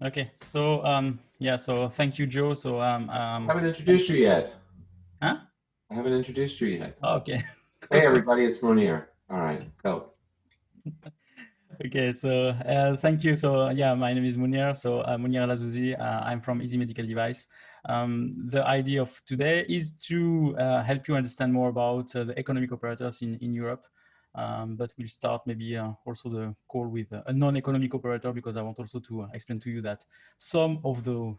Okay, so yeah, so thank you, Joe. So I haven't introduced you yet. huh? I haven't introduced you yet. Oh, okay. Hey, everybody, it's Monir. All right, go. Okay, so thank you. So yeah, my name is Monir. So Monir Azzouzi. I'm from Easy Medical Device. The idea of today is to help you understand more about the economic operators in Europe. But we'll start maybe also the call with a non-economic operator, because I want also to explain to you that some of the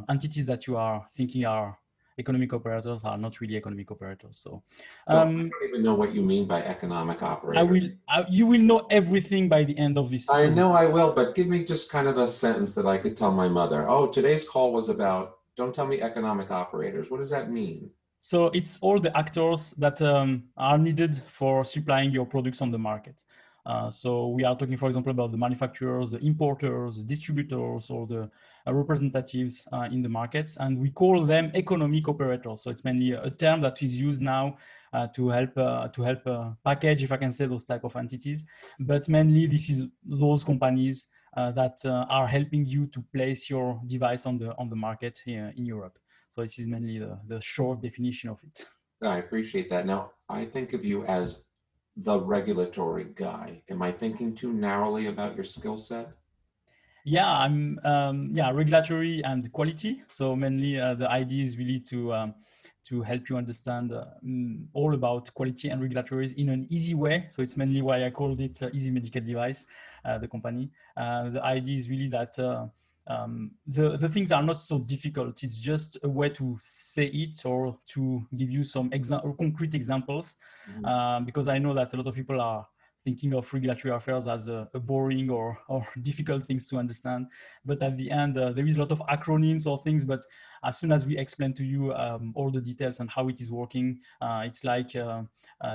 entities that you are thinking are economic operators are not really economic operators. So So I don't even know what you mean by economic operator. you will know everything by the end of I this. know I will, but give me just kind of a sentence that I could tell my mother. Oh, today's call was about, don't tell me economic operators. What does that mean? So it's all the actors that are needed for supplying your products on the market. So we are talking, for example, about the manufacturers, the importers, the distributors, or the representatives in the markets, and we call them economic operators. So it's mainly a term that is used now to help package, if I can say, those type of entities. But mainly, this is those companies that are helping you to place your device on the market here in Europe. So this is mainly the short definition of it. I appreciate that. Now, I think of you as the regulatory guy. Am I thinking too narrowly about your skill set? Yeah, I'm regulatory and quality. So mainly the idea is really to help you understand all about quality and regulatories in an easy way. So it's mainly why I called it Easy Medical Device, the company. The idea is really that the things are not so difficult. It's just a way to say it or to give you some concrete examples, because I know that a lot of people are thinking of regulatory affairs as a boring or difficult things to understand. But at the end, there is a lot of acronyms or things, but as soon as we explain to you all the details and how it is working, it's like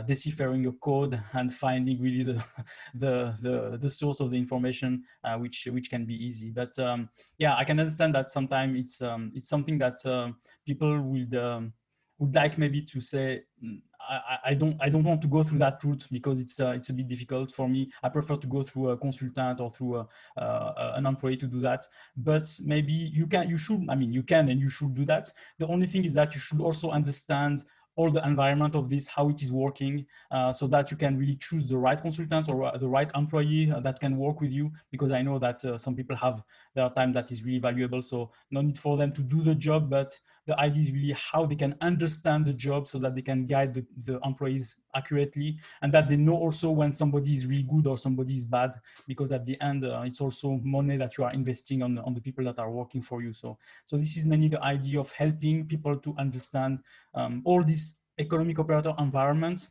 deciphering a code and finding really the source of the information, which can be easy. But yeah, I can understand that sometimes it's something that people would like maybe to say, I don't want to go through that route because it's a bit difficult for me. I prefer to go through a consultant or through an employee to do that. But maybe you can and you should do that. The only thing is that you should also understand all the environment of this, how it is working, so that you can really choose the right consultant or the right employee that can work with you. Because I know that some people have their time that is really valuable. So no need for them to do the job, but the idea is really how they can understand the job so that they can guide the employees accurately, and that they know also when somebody is really good or somebody is bad, because at the end it's also money that you are investing on the people that are working for you. So this is mainly the idea of helping people to understand all these economic operator environments,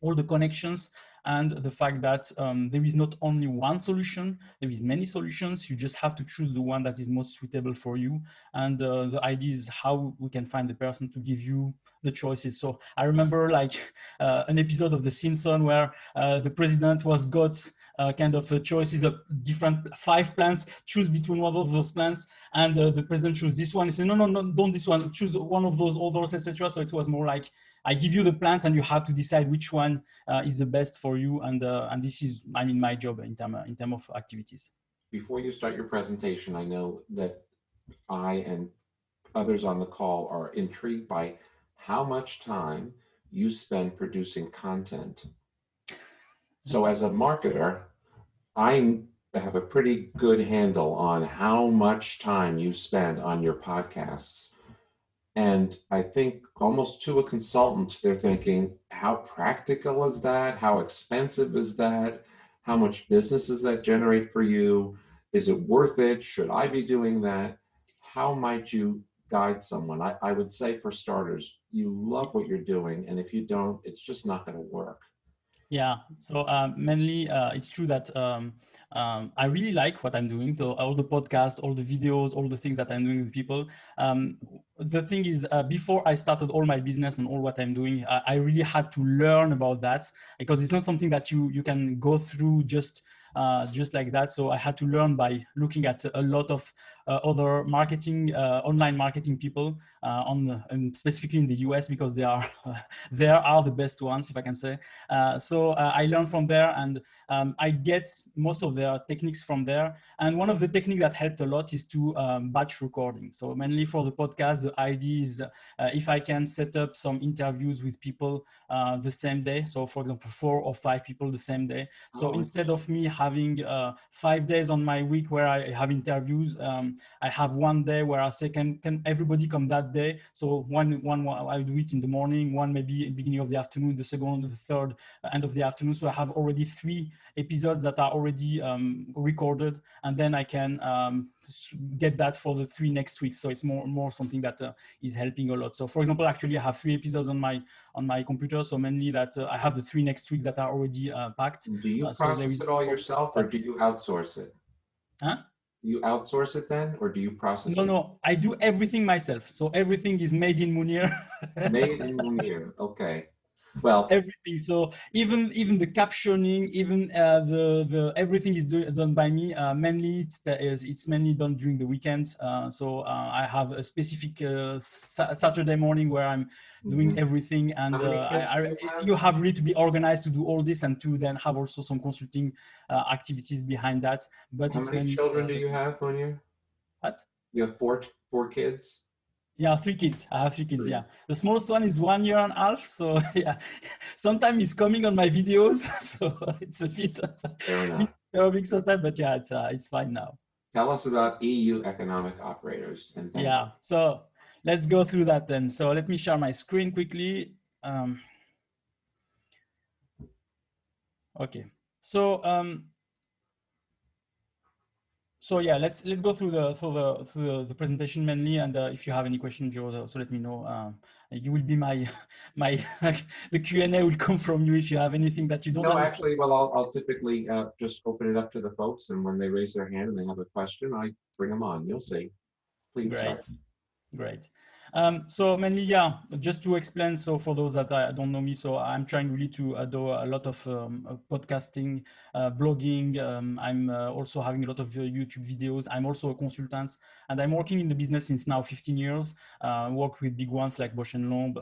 all the connections, and the fact that there is not only one solution, there is many solutions. You just have to choose the one that is most suitable for you. And the idea is how we can find the person to give you the choices. So I remember like an episode of The Simpsons where the president was got kind of choices of different 5 plans, choose between one of those plans, and the president chose this one. He said, no, don't this one, choose one of those others, etc. So it was more like, I give you the plans and you have to decide which one is the best for you. And this is, my job in term of activities. Before you start your presentation, I know that I and others on the call are intrigued by how much time you spend producing content. So as a marketer, I have a pretty good handle on how much time you spend on your podcasts. And I think almost to a consultant, they're thinking, how practical is that? How expensive is that? How much business does that generate for you? Is it worth it? Should I be doing that? How might you guide someone? I would say, for starters, you love what you're doing. And if you don't, it's just not going to work. Yeah, so mainly it's true that I really like what I'm doing. So all the podcasts, all the videos, all the things that I'm doing with people. The thing is, before I started all my business and all what I'm doing, I really had to learn about that, because it's not something that you can go through just like that. So I had to learn by looking at a lot of other marketing, online marketing people and specifically in the US, because they are the best ones, if I can say. So I learned from there, and I get most of their techniques from there. And one of the techniques that helped a lot is to batch recording. So mainly for the podcast, the idea is if I can set up some interviews with people the same day. So for example, 4 or 5 people the same day. So instead of me having 5 days on my week where I have interviews, I have one day where I say, can everybody come that day? So one I do it in the morning, one maybe in the beginning of the afternoon, the second, the third end of the afternoon. So I have already 3 episodes that are already recorded, and then I can get that for the 3 next weeks. So it's more something that is helping a lot. So for example, actually I have 3 episodes on my computer. So mainly that I have the 3 next weeks that are already packed. Do you process it all yourself, or do you outsource it? Huh? You outsource it then, or do you process it? No, I do everything myself. So everything is made in Monir. Made in Monir. Okay. Well, everything. So even the captioning, even the everything is done by me. Mainly it's mainly done during the weekend. So I have a specific Saturday morning where I'm doing everything, and how many kids do you have really to be organized to do all this, and to then have also some consulting activities behind that. But how it's many mainly children do you have, Monir? what? You have four kids? Yeah, 3 kids. I have 3 kids. 3. Yeah, the smallest one is 1 year and a half. So yeah, sometimes he's coming on my videos, so it's a bit disturbing sometimes. But yeah, it's fine now. Tell us about EU economic operators, and thank you. Yeah, so let's go through that then. So let me share my screen quickly. Okay, so so yeah, let's go through the presentation mainly, and if you have any questions, Joe, so let me know. You will be my the Q&A will come from you if you have anything that you don't understand. Actually, well, I'll typically just open it up to the folks, and when they raise their hand and they have a question, I bring them on. You'll see. Please start. Great. So mainly, yeah, just to explain, so for those that don't know me, so I'm trying really to do a lot of podcasting, blogging. I'm also having a lot of YouTube videos. I'm also a consultant, and I'm working in the business since now 15 years. Work with big ones like Bausch & Lomb,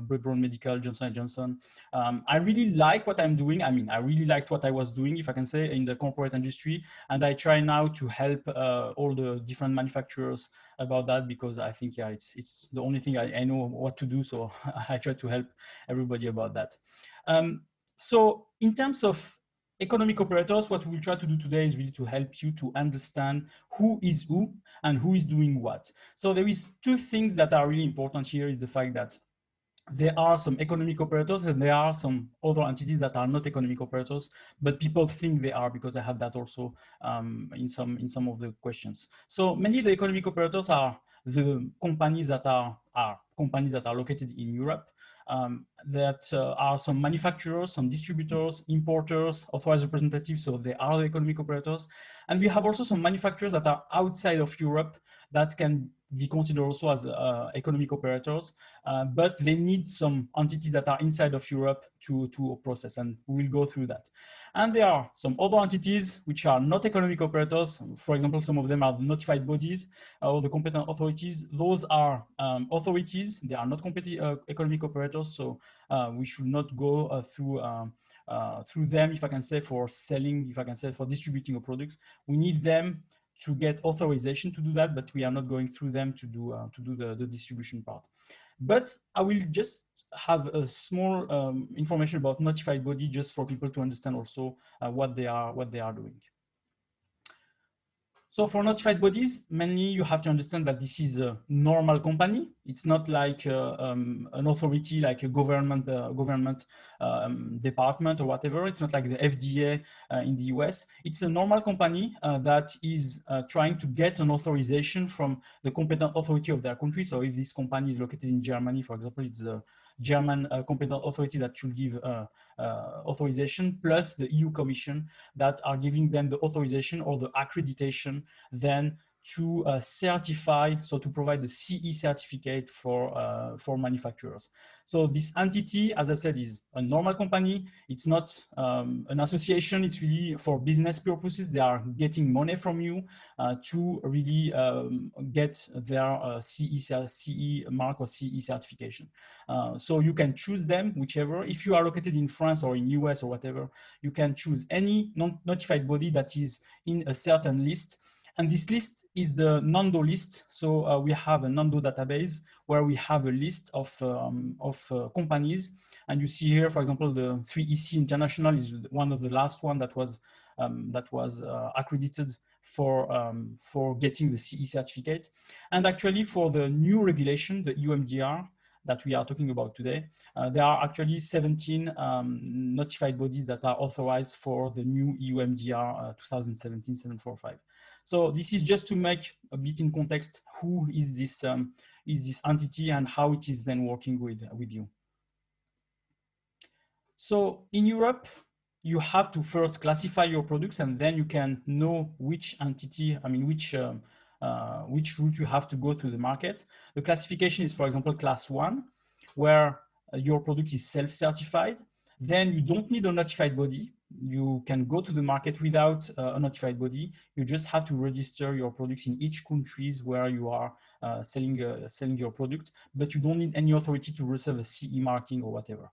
Brown Medical, Johnson & Johnson. I really like what I'm doing. I mean, I really liked what I was doing, if I can say, in the corporate industry. And I try now to help all the different manufacturers about that, because I think, yeah, it's the only thing I know what to do. So I try to help everybody about that. So in terms of economic operators, what we'll try to do today is really to help you to understand who is who and who is doing what. So there is 2 things that are really important here. Is the fact that there are some economic operators and there are some other entities that are not economic operators, but people think they are, because I had that also in some of the questions. So mainly the economic operators are the companies that are companies that are located in Europe. That are some manufacturers, some distributors, importers, authorized representatives, so they are the economic operators. And we have also some manufacturers that are outside of Europe that can be considered also as economic operators, but they need some entities that are inside of Europe to process, and we'll go through that. And there are some other entities which are not economic operators. For example, some of them are the notified bodies or the competent authorities. Those are authorities. They are not economic operators, so we should not go through them, if I can say, for selling, if I can say, for distributing our products. We need them to get authorization to do that, but we are not going through them to do the distribution part. But I will just have a small information about notified body, just for people to understand also what they are doing. So for notified bodies, mainly you have to understand that this is a normal company. It's not like an authority, like a government department or whatever. It's not like the FDA in the US. It's a normal company that is trying to get an authorization from the competent authority of their country. So if this company is located in Germany, for example, it's the German competent authority that should give authorization, plus the EU Commission that are giving them the authorization or the accreditation then to certify, so to provide the CE certificate for manufacturers. So this entity, as I said, is a normal company. It's not an association. It's really for business purposes. They are getting money from you to really get their CE mark or CE certification. So you can choose them, whichever. If you are located in France or in US or whatever, you can choose any notified body that is in a certain list. And this list is the NANDO list. So we have a NANDO database where we have a list of companies. And you see here, for example, the 3EC International is one of the last one that was accredited for getting the CE certificate. And actually for the new regulation, the EUMDR, that we are talking about today, there are actually 17 notified bodies that are authorized for the new EUMDR 2017-745. So this is just to make a bit in context who is this entity and how it is then working with you. So in Europe, you have to first classify your products, and then you can know which entity, I mean, which route you have to go to the market. The classification is, for example, class 1, where your product is self-certified. Then you don't need a notified body. You can go to the market without a notified body. You just have to register your products in each countries where you are selling your product, but you don't need any authority to receive a CE marking or whatever.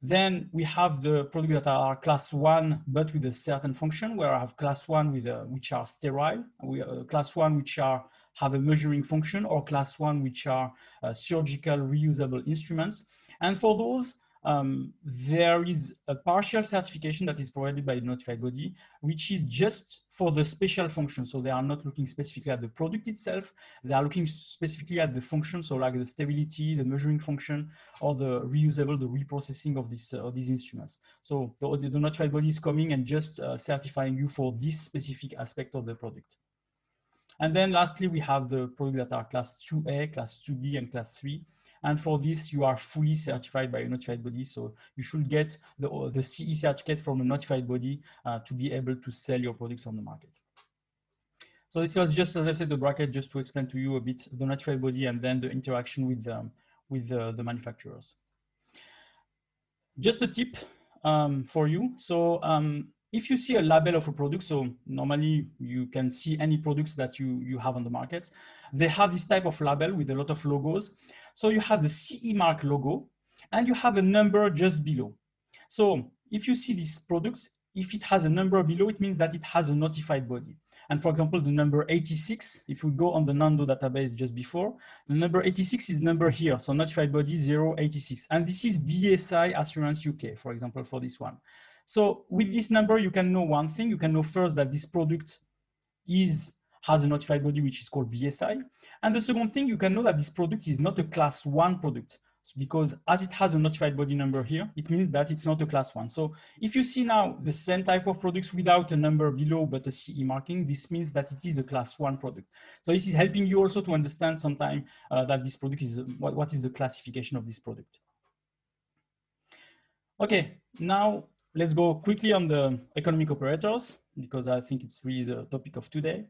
Then we have the products that are class 1, but with a certain function, where I have class 1 with which are sterile, class 1 which have a measuring function, or class 1 which are surgical reusable instruments. And for those, there is a partial certification that is provided by the notified body, which is just for the special function. So they are not looking specifically at the product itself. They are looking specifically at the function, so like the stability, the measuring function, or the reusable, the reprocessing of these instruments. So the notified body is coming and just certifying you for this specific aspect of the product. And then lastly, we have the products that are class 2A, class 2B, and class 3. And for this, you are fully certified by a notified body. So you should get the CE certificate from a notified body to be able to sell your products on the market. So this was just, as I said, the bracket, just to explain to you a bit the notified body and then the interaction with the manufacturers. Just a tip for you. So if you see a label of a product, so normally you can see any products that you have on the market, they have this type of label with a lot of logos. So you have the CE mark logo and you have a number just below. So if you see this product, if it has a number below, it means that it has a notified body. And for example, the number 86, if we go on the NANDO database just before, the number 86 is number here. So notified body 086. And this is BSI Assurance UK, for example, for this one. So with this number, you can know one thing. You can know first that this product has a notified body, which is called BSI. And the second thing, you can know that this product is not a class 1 product, because as it has a notified body number here, it means that it's not a class 1. So if you see now the same type of products without a number below, but a CE marking, this means that it is a class 1 product. So this is helping you also to understand sometime that this product is, what is the classification of this product. Okay, now let's go quickly on the economic operators, because I think it's really the topic of today.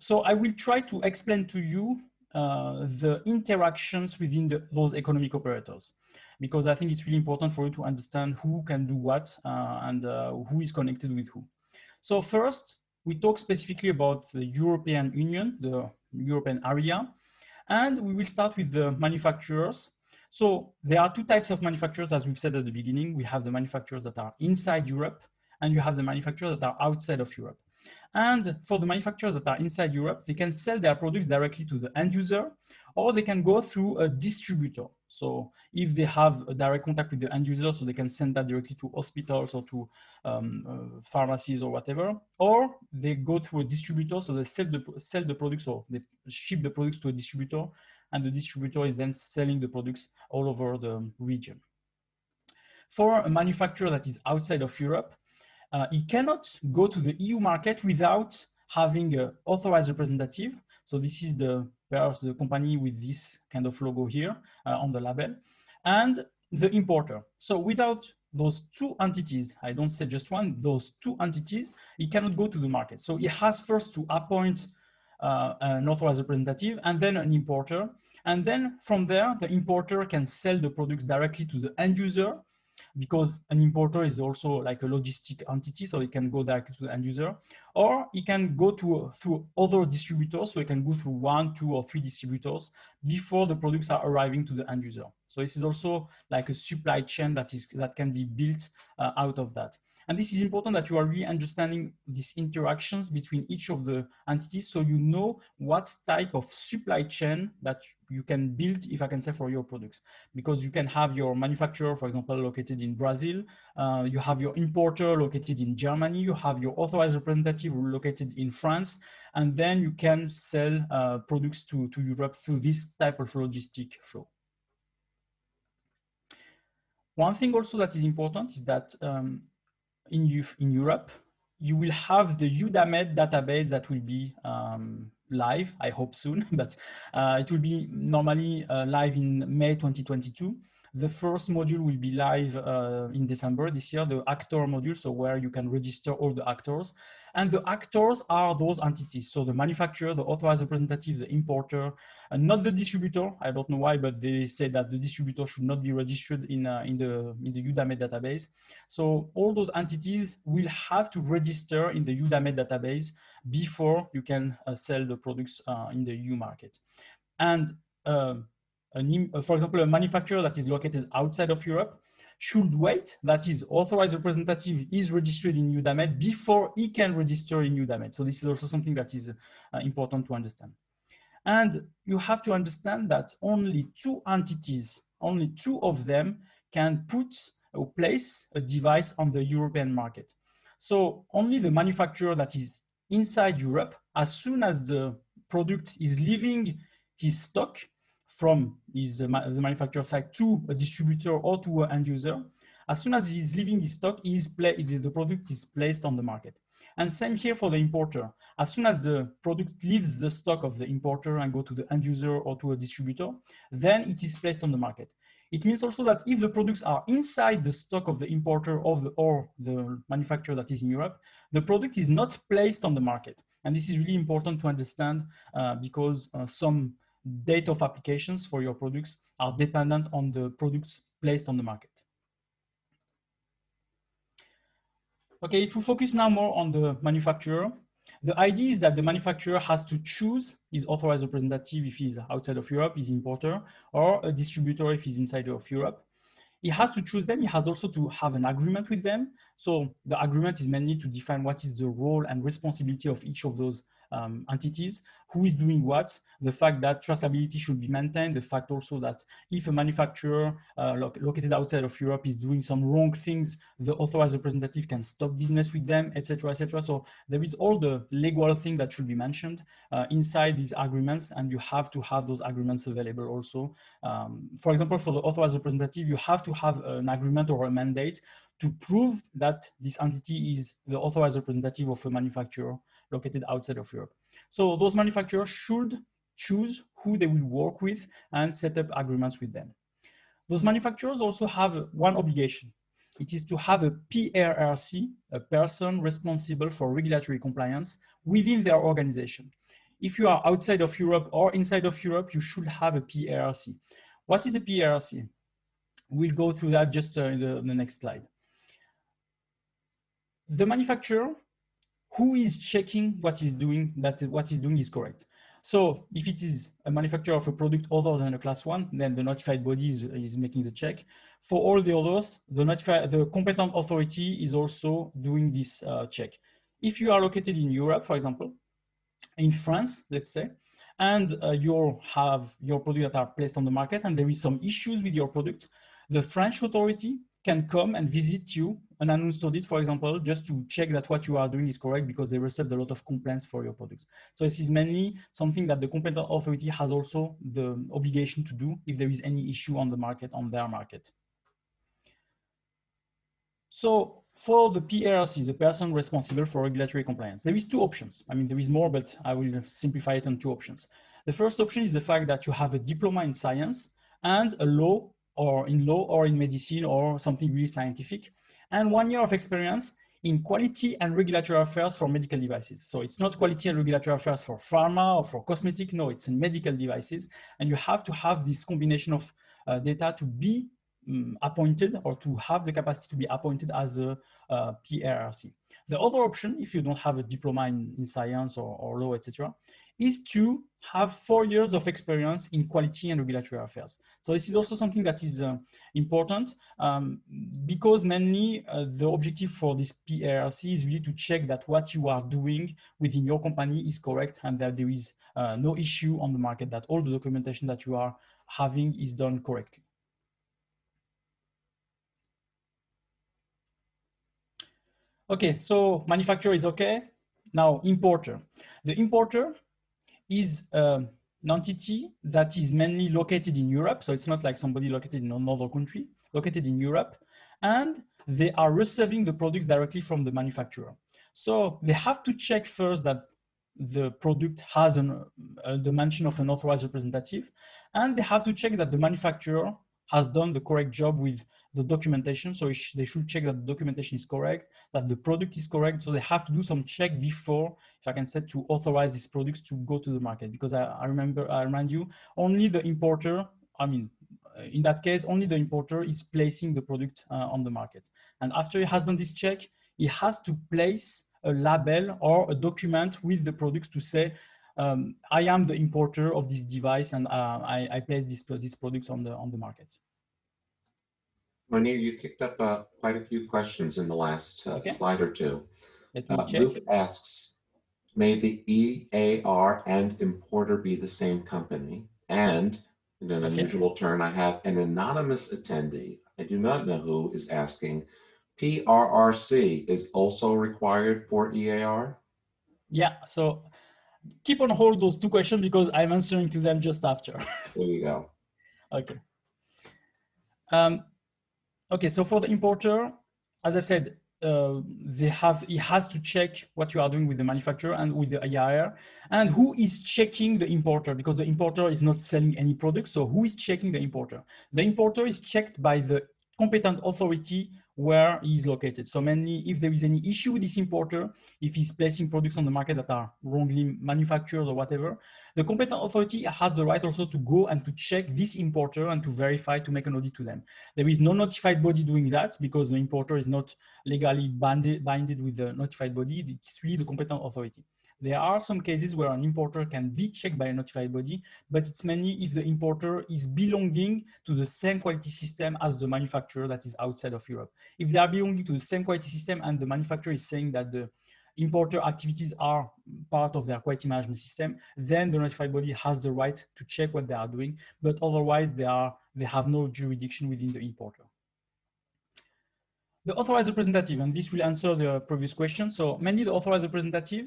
So I will try to explain to you the interactions within those economic operators, because I think it's really important for you to understand who can do what and who is connected with who. So first, we talk specifically about the European Union, the European area, and we will start with the manufacturers. So there are two types of manufacturers, as we've said at the beginning. We have the manufacturers that are inside Europe, and you have the manufacturers that are outside of Europe. And for the manufacturers that are inside Europe, they can sell their products directly to the end user, or they can go through a distributor. So if they have a direct contact with the end user, so they can send that directly to hospitals or to pharmacies or whatever, or they go through a distributor, so they sell the products, or they ship the products to a distributor, and the distributor is then selling the products all over the region. For a manufacturer that is outside of Europe, he cannot go to the EU market without having an authorized representative. So this is perhaps the company with this kind of logo here on the label, and the importer. So without those two entities, I don't say just one, those two entities, it cannot go to the market. So it has first to appoint an authorized representative and then an importer. And then from there, the importer can sell the products directly to the end user, because an importer is also like a logistic entity, so it can go directly to the end user, or it can go through other distributors, so it can go through 1, 2, or 3 distributors before the products are arriving to the end user. So this is also like a supply chain that can be built out of that. And this is important that you are really understanding these interactions between each of the entities, so you know what type of supply chain that you can build, if I can say, for your products. Because you can have your manufacturer, for example, located in Brazil, you have your importer located in Germany, you have your authorized representative located in France, and then you can sell products to Europe through this type of logistic flow. One thing also that is important is that in Europe, you will have the UDAMED database that will be live, I hope soon, but it will be normally live in May 2022. The first module will be live in December this year, the actor module, so where you can register all the actors. And the actors are those entities, so the manufacturer, the authorized representative, the importer, and not the distributor. I don't know why, but they say that the distributor should not be registered in the UDAMED database. So all those entities will have to register in the UDAMED database before you can sell the products in the EU market. And for example, a manufacturer that is located outside of Europe should wait that his authorized representative is registered in UDAMED before he can register in UDAMED. So this is also something that is important to understand. And you have to understand that only two entities, only two of them can put or place a device on the European market. So only the manufacturer that is inside Europe, as soon as the product is leaving his stock from the manufacturer side to a distributor or to an end user, as soon as he's leaving his stock, the product is placed on the market. And same here for the importer. As soon as the product leaves the stock of the importer and go to the end user or to a distributor, then it is placed on the market. It means also that if the products are inside the stock of the importer or the manufacturer that is in Europe, the product is not placed on the market. And this is really important to understand because some date of applications for your products are dependent on the products placed on the market. Okay, if we focus now more on the manufacturer, the idea is that the manufacturer has to choose his authorized representative if he's outside of Europe, his importer, or a distributor if he's inside of Europe. He has to choose them. He has also to have an agreement with them. So the agreement is mainly to define what is the role and responsibility of each of those entities, who is doing what, the fact that traceability should be maintained, the fact also that if a manufacturer located outside of Europe is doing some wrong things, the authorized representative can stop business with them, etc., etc. So there is all the legal thing that should be mentioned inside these agreements, and you have to have those agreements available also. For example, for the authorized representative, you have to have an agreement or a mandate to prove that this entity is the authorized representative of a manufacturer located outside of Europe. So those manufacturers should choose who they will work with and set up agreements with them. Those manufacturers also have one obligation. It is to have a PRRC, a person responsible for regulatory compliance, within their organization. If you are outside of Europe or inside of Europe, you should have a PRRC. What is a PRRC? We'll go through that just in the next slide. The manufacturer who is checking what he's doing, that what he's doing is correct. So if it is a manufacturer of a product other than a class 1, then the notified body is making the check. For all the others, the competent authority is also doing this check. If you are located in Europe, for example, in France, let's say, and you have your product that are placed on the market and there is some issues with your product, the French authority can come and visit you, an announced audit, for example, just to check that what you are doing is correct, because they received a lot of complaints for your products. So this is mainly something that the competent authority has also the obligation to do if there is any issue on the market, on their market. So for the PRC, the person responsible for regulatory compliance, there is two options. I mean, there is more, but I will simplify it on two options. The first option is the fact that you have a diploma in science and a law or in law or in medicine or something really scientific, and 1 year of experience in quality and regulatory affairs for medical devices. So it's not quality and regulatory affairs for pharma or for cosmetic, no, it's in medical devices. And you have to have this combination of data to be appointed or to have the capacity to be appointed as a PRRC. The other option, if you don't have a diploma in science or law, etc., is to have 4 years of experience in quality and regulatory affairs. So this is also something that is important because mainly the objective for this PRRC is really to check that what you are doing within your company is correct and that there is no issue on the market, that all the documentation that you are having is done correctly. Okay, so manufacturer is okay. Now importer. The importer is an entity that is mainly located in Europe. So it's not like somebody located in another country, located in Europe. And they are receiving the products directly from the manufacturer. So they have to check first that the product has the mention of an authorized representative. And they have to check that the manufacturer has done the correct job with the documentation. So they should check that the documentation is correct, that the product is correct. So they have to do some check before, if I can say, to authorize these products to go to the market. Because I remind you, only the importer, I mean, in that case, only the importer is placing the product on the market. And after he has done this check, he has to place a label or a document with the products to say, I am the importer of this device and I place these products on the market. Monir, you kicked up quite a few questions in the last slide or two. Let me check. Luke asks, may the EAR and importer be the same company? And in an unusual turn, I have an anonymous attendee, I do not know who, is asking, PRRC is also required for EAR? Yeah, so keep on hold those two questions because I'm answering to them just after. There you go. Okay. Okay, so for the importer, as I've said, he has to check what you are doing with the manufacturer and with the EAR, and who is checking the importer, because the importer is not selling any product. So who is checking the importer? The importer is checked by the competent authority where he is located. So mainly if there is any issue with this importer, if he's placing products on the market that are wrongly manufactured or whatever, the competent authority has the right also to go and to check this importer and to verify, to make an audit to them. There is no notified body doing that because the importer is not legally binded with the notified body. It's really the competent authority. There are some cases where an importer can be checked by a notified body, but it's mainly if the importer is belonging to the same quality system as the manufacturer that is outside of Europe. If they are belonging to the same quality system and the manufacturer is saying that the importer activities are part of their quality management system, then the notified body has the right to check what they are doing, but otherwise they have no jurisdiction within the importer. The authorized representative, and this will answer the previous question. So mainly the authorized representative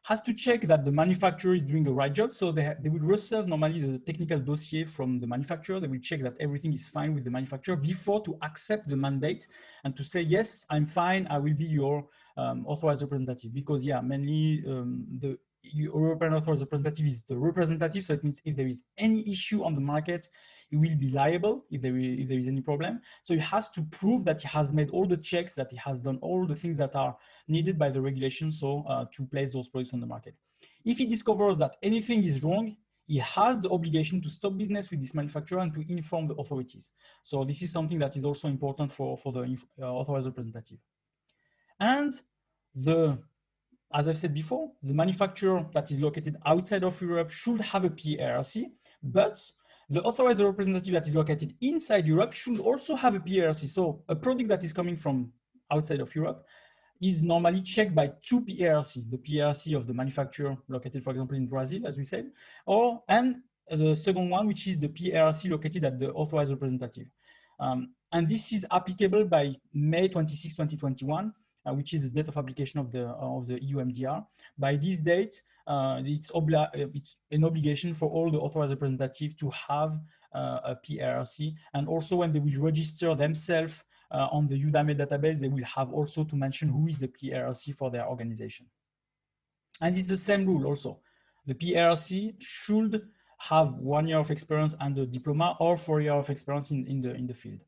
has to check that the manufacturer is doing the right job. So they will receive normally the technical dossier from the manufacturer. They will check that everything is fine with the manufacturer before to accept the mandate and to say, yes, I'm fine, I will be your authorized representative. Because yeah, mainly the European authorized representative is the representative. So it means if there is any issue on the market, he will be liable if there is any problem. So he has to prove that he has made all the checks, that he has done all the things that are needed by the regulation, so to place those products on the market. If he discovers that anything is wrong, he has the obligation to stop business with this manufacturer and to inform the authorities. So this is something that is also important for the authorized representative. And as I've said before, the manufacturer that is located outside of Europe should have a PRRC, but the authorized representative that is located inside Europe should also have a PRRC. So a product that is coming from outside of Europe is normally checked by two PRRC, the PRRC of the manufacturer located, for example, in Brazil, as we said, and the second one, which is the PRRC located at the authorized representative. And this is applicable by May 26, 2021, which is the date of application of the EU MDR. By this date, it's an obligation for all the authorized representatives to have a PRRC, and also when they will register themselves on the UDAME database, they will have also to mention who is the PRRC for their organization. And it's the same rule also. The PRRC should have 1 year of experience and a diploma, or 4 years of experience in the field.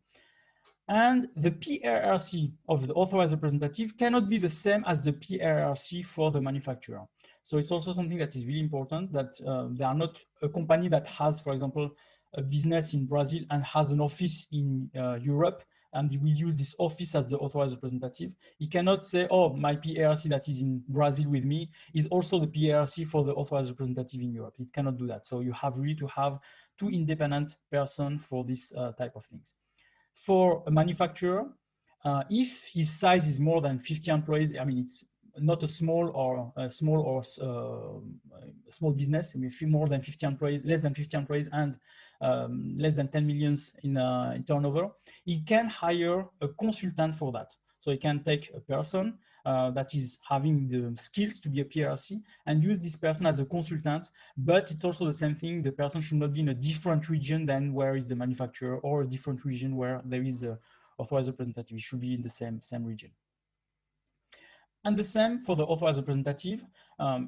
And the PRRC of the authorized representative cannot be the same as the PRRC for the manufacturer. So it's also something that is really important, that they are not a company that has, for example, a business in Brazil and has an office in Europe, and we use this office as the authorized representative. He cannot say, oh, my PRC that is in Brazil with me is also the PRC for the authorized representative in Europe. It cannot do that. So you have really to have 2 independent persons for this type of things. For a manufacturer, if his size is more than 50 employees, I mean, it's not a small business. I mean, more than 50 employees, less than 50 employees, and less than 10 millions in turnover, he can hire a consultant for that. So he can take a person that is having the skills to be a PRC and use this person as a consultant. But it's also the same thing. The person should not be in a different region than where is the manufacturer, or a different region where there is a authorized representative. It should be in the same region. And the same for the authorized representative.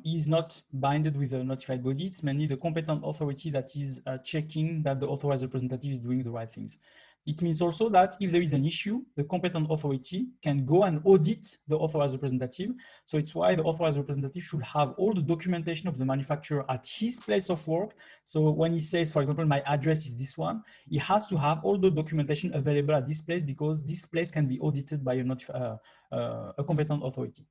He is not binded with a notified body. It's mainly the competent authority that is checking that the authorized representative is doing the right things. It means also that if there is an issue, the competent authority can go and audit the authorized representative. So it's why the authorized representative should have all the documentation of the manufacturer at his place of work. So when he says, for example, my address is this one, he has to have all the documentation available at this place, because this place can be audited by a competent authority.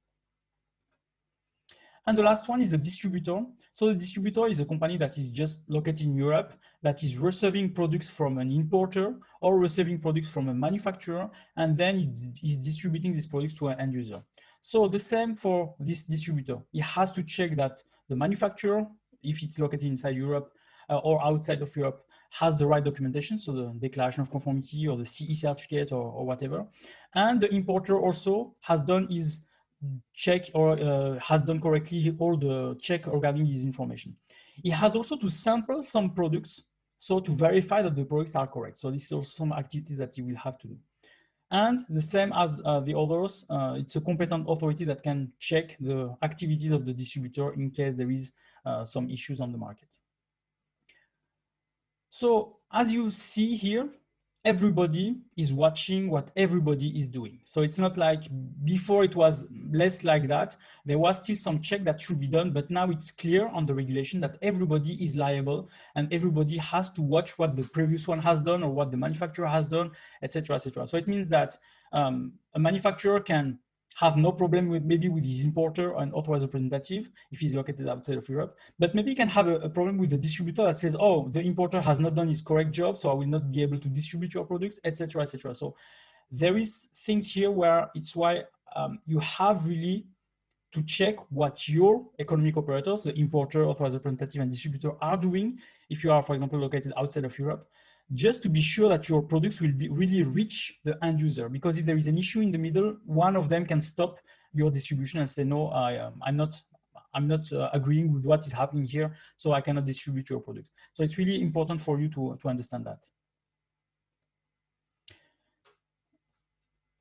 And the last one is a distributor. So the distributor is a company that is just located in Europe, that is receiving products from an importer or receiving products from a manufacturer, and then he's distributing these products to an end user. So the same for this distributor. He has to check that the manufacturer, if it's located inside Europe or outside of Europe, has the right documentation, so the declaration of conformity or the CE certificate or whatever. And the importer also has done his check, or has done correctly all the check regarding his information. He has also to sample some products, so to verify that the products are correct. So this is also some activities that he will have to do. And the same as the others, it's a competent authority that can check the activities of the distributor in case there is some issues on the market. So as you see here, everybody is watching what everybody is doing. So it's not like before, it was less like that. There was still some check that should be done, but now it's clear on the regulation that everybody is liable and everybody has to watch what the previous one has done or what the manufacturer has done, etc., etc. So it means that a manufacturer can have no problem with maybe with his importer and authorized representative if he's located outside of Europe, but maybe he can have a problem with the distributor that says, oh, the importer has not done his correct job, so I will not be able to distribute your products, etc., etc. So there is things here where it's why you have really to check what your economic operators, the importer, authorized representative, and distributor are doing if you are, for example, located outside of Europe, just to be sure that your products will be really reach the end user. Because if there is an issue in the middle, one of them can stop your distribution and say, no, I'm not agreeing with what is happening here, so I cannot distribute your product. So it's really important for you to understand that.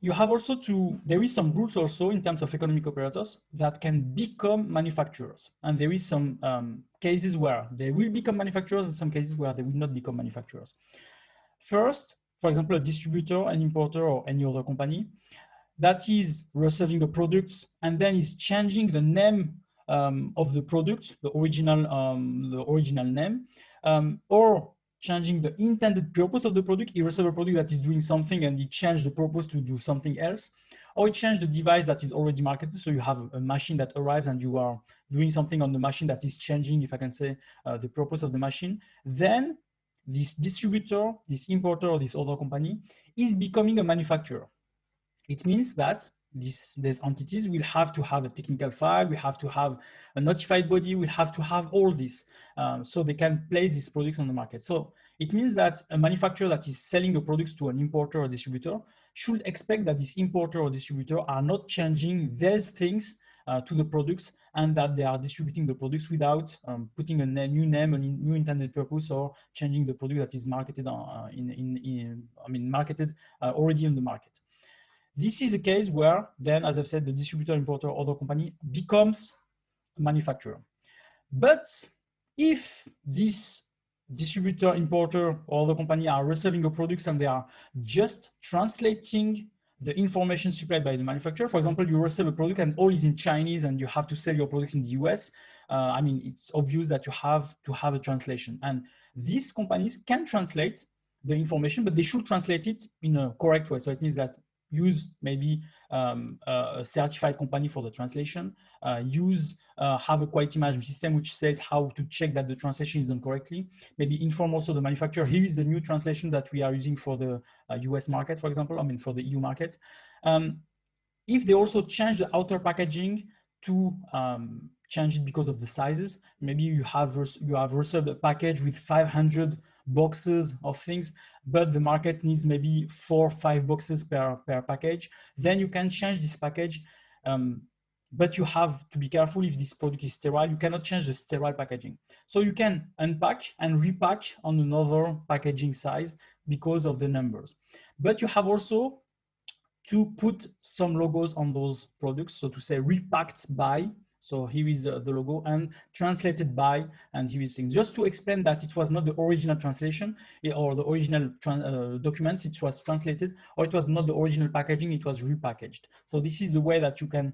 You have also there is some rules also in terms of economic operators that can become manufacturers. And there is some cases where they will become manufacturers and some cases where they will not become manufacturers. First, for example, a distributor, an importer, or any other company that is receiving the products and then is changing the name of the product, the original name, or changing the intended purpose of the product. He receives a product that is doing something and he changed the purpose to do something else, or he changed the device that is already marketed. So you have a machine that arrives and you are doing something on the machine that is changing, if I can say, the purpose of the machine. Then this distributor, this importer, or this other company is becoming a manufacturer. It means that these entities will have to have a technical file, we have to have a notified body, we have to have all this so they can place these products on the market. So it means that a manufacturer that is selling the products to an importer or distributor should expect that this importer or distributor are not changing these things to the products, and that they are distributing the products without putting a new name, a new intended purpose, or changing the product that is marketed marketed already on the market. This is a case where then, as I've said, the distributor, importer, or other company becomes a manufacturer. But if this distributor, importer, or other company are receiving your products and they are just translating the information supplied by the manufacturer. For example, you receive a product and all is in Chinese and you have to sell your products in the US. I mean, it's obvious that you have to have a translation. And these companies can translate the information, but they should translate it in a correct way. So it means that use maybe a certified company for the translation, have a quality management system which says how to check that the translation is done correctly, maybe inform also the manufacturer, here is the new translation that we are using for the US market, for example, I mean for the EU market. If they also change the outer packaging to change it because of the sizes, maybe you have received a package with 500 boxes of things, but the market needs maybe 4 or 5 boxes per package, then you can change this package. But you have to be careful if this product is sterile, you cannot change the sterile packaging. So you can unpack and repack on another packaging size because of the numbers. But you have also to put some logos on those products. So to say repacked by, so here is the logo, and translated by, and here is things. Just to explain that it was not the original translation or the original documents, it was translated, or it was not the original packaging, it was repackaged. So this is the way that you can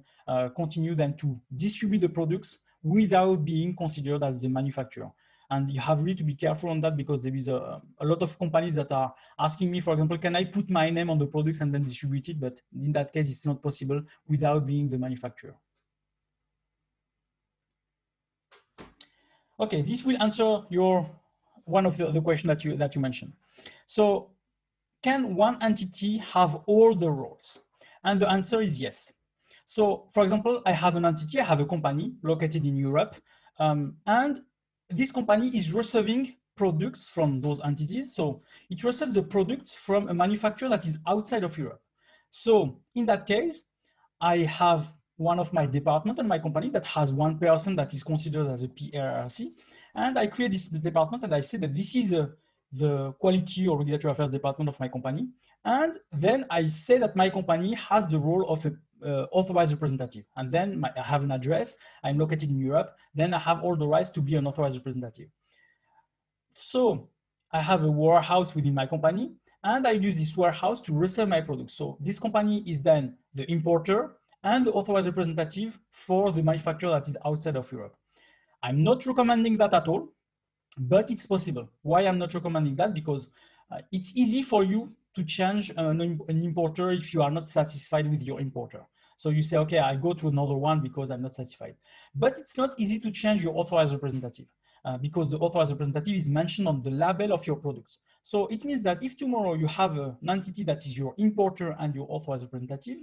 continue then to distribute the products without being considered as the manufacturer. And you have really to be careful on that because there is a lot of companies that are asking me, for example, can I put my name on the products and then distribute it? But in that case, it's not possible without being the manufacturer. Okay, this will answer one of the question that you mentioned. So can one entity have all the roles? And the answer is yes. So for example, I have an entity, I have a company located in Europe, and this company is receiving products from those entities. So it receives the product from a manufacturer that is outside of Europe. So in that case, I have one of my department and my company that has one person that is considered as a PRRC. And I create this department and I say that this is the quality or regulatory affairs department of my company. And then I say that my company has the role of a authorized representative. And then I have an address, I'm located in Europe, then I have all the rights to be an authorized representative. So I have a warehouse within my company and I use this warehouse to resell my products. So this company is then the importer and the authorized representative for the manufacturer that is outside of Europe. I'm not recommending that at all, but it's possible. Why I'm not recommending that? Because it's easy for you to change an importer if you are not satisfied with your importer. So you say, okay, I go to another one because I'm not satisfied. But it's not easy to change your authorized representative because the authorized representative is mentioned on the label of your products. So it means that if tomorrow you have an entity that is your importer and your authorized representative,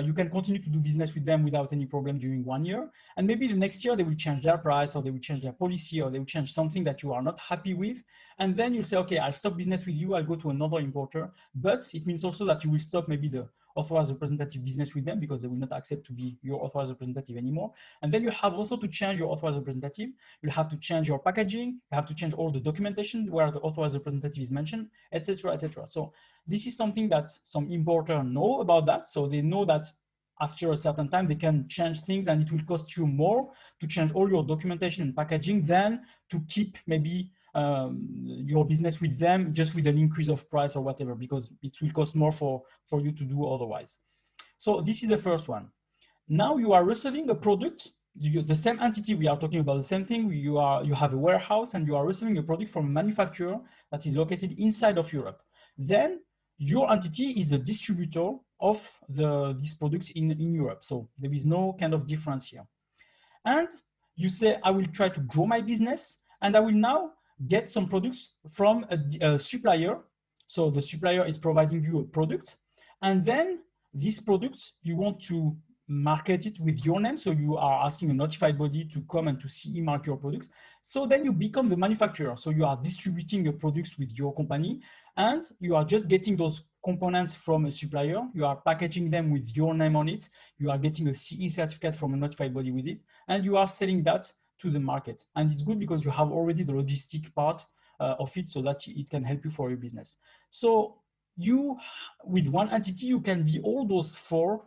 you can continue to do business with them without any problem during 1 year. And maybe the next year they will change their price or they will change their policy or they will change something that you are not happy with. And then you'll say, okay, I'll stop business with you, I'll go to another importer. But it means also that you will stop maybe the authorized representative business with them because they will not accept to be your authorized representative anymore. And then you have also to change your authorized representative. You'll have to change your packaging. You have to change all the documentation where the authorized representative is mentioned, etc., etc. So this is something that some importers know about that. So they know that after a certain time, they can change things and it will cost you more to change all your documentation and packaging than to keep maybe your business with them just with an increase of price or whatever, because it will cost more for you to do otherwise. So this is the first one. Now you are receiving a product, the same entity, we are talking about the same thing. You have a warehouse and you are receiving a product from a manufacturer that is located inside of Europe. Then your entity is a distributor of these products in Europe. So there is no kind of difference here. And you say, I will try to grow my business and I will now get some products from a supplier. So the supplier is providing you a product. And then this product, you want to market it with your name. So you are asking a notified body to come and to CE mark your products. So then you become the manufacturer. So you are distributing your products with your company and you are just getting those components from a supplier. You are packaging them with your name on it. You are getting a CE certificate from a notified body with it. And you are selling that to the market. And it's good because you have already the logistic part of it so that it can help you for your business. So you, with one entity, you can be all those 4